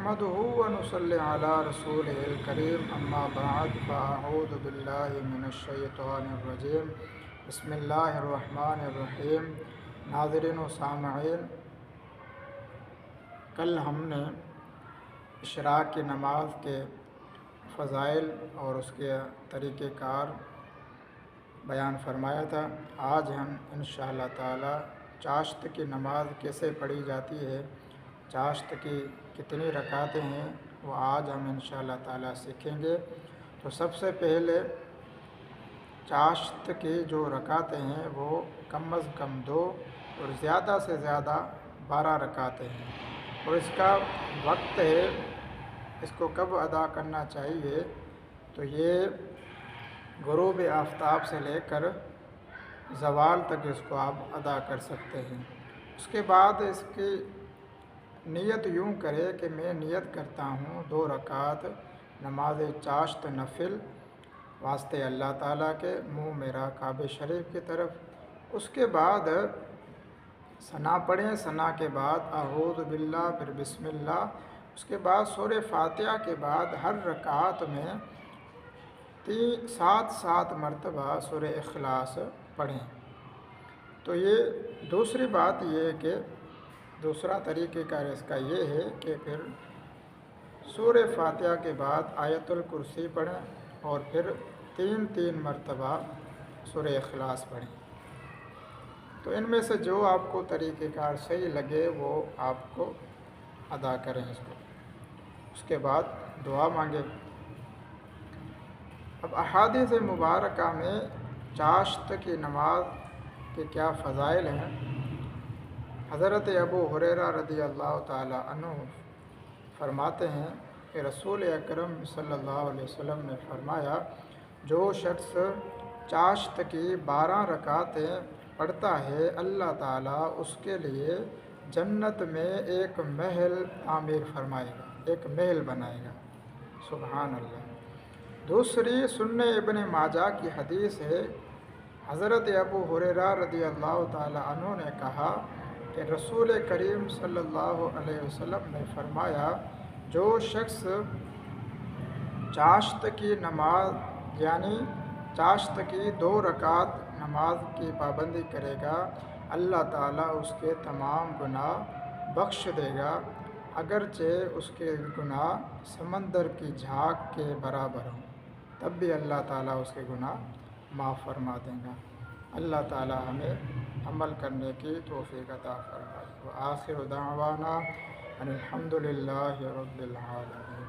نحمده ونصلي على رسوله الكريم اما بعد فاعوذ باللہ من الشیطان الرجیم بسم اللہ الرحمن الرحیم۔ ناظرین و سامعین، کل ہم نے اشراق کی نماز کے فضائل اور اس کے طریقہ کار بیان فرمایا تھا۔ آج ہم انشاءاللہ تعالی چاشت کی نماز کیسے پڑھی جاتی ہے، چاشت کی کتنی رکعتیں ہیں، وہ آج ہم انشاءاللہ تعالی سیکھیں گے۔ تو سب سے پہلے چاشت کی جو رکعتیں ہیں وہ کم از کم 2 اور زیادہ سے زیادہ 12 رکعتیں ہیں، اور اس کا وقت ہے، اس کو کب ادا کرنا چاہیے، تو یہ غروب آفتاب سے لے کر زوال تک اس کو آپ ادا کر سکتے ہیں۔ اس کے بعد اس کی نیت یوں کرے کہ میں نیت کرتا ہوں 2 رکعت نماز چاشت نفل واسطے اللہ تعالیٰ کے، منہ میرا کعبہ شریف کی طرف۔ اس کے بعد ثنا پڑھیں، ثنا کے بعد اعوذ باللہ، پھر بسم اللہ۔ اس کے بعد سورہ فاتحہ کے بعد ہر رکعت میں 7 مرتبہ سورہ اخلاص پڑھیں۔ تو یہ دوسری بات یہ ہے کہ دوسرا طریقہ کار اس کا یہ ہے کہ پھر سورہ فاتحہ کے بعد آیت الکرسی پڑھیں اور پھر 3 مرتبہ سورہ اخلاص پڑھیں۔ تو ان میں سے جو آپ کو طریقہ کار صحیح لگے وہ آپ کو ادا کریں اس کو۔ اس کے بعد دعا مانگیں۔ اب احادیث مبارکہ میں چاشت کی نماز کے کیا فضائل ہیں۔ حضرت ابو ہریرہ رضی اللہ تعالی عنہ فرماتے ہیں کہ رسول اکرم صلی اللہ علیہ وسلم نے فرمایا، جو شخص چاشت کی 12 رکعتیں پڑھتا ہے، اللہ تعالیٰ اس کے لیے جنت میں ایک محل تعمیر فرمائے گا، ایک محل بنائے گا۔ سبحان اللہ۔ دوسری سنن ابن ماجہ کی حدیث ہے، حضرت ابو ہریرہ رضی اللہ تعالی عنہ نے کہا کہ رسول کریم صلی اللہ علیہ وسلم نے فرمایا، جو شخص چاشت کی نماز یعنی چاشت کی 2 رکعت نماز کی پابندی کرے گا، اللہ تعالیٰ اس کے تمام گناہ بخش دے گا، اگرچہ اس کے گناہ سمندر کی جھاگ کے برابر ہوں، تب بھی اللہ تعالیٰ اس کے گناہ معاف فرما دے گا۔ اللہ تعالیٰ ہمیں عمل کرنے کی توفیق عطا فرمائے۔ وآخر دعوانا ان الحمد للہ رب العالمین۔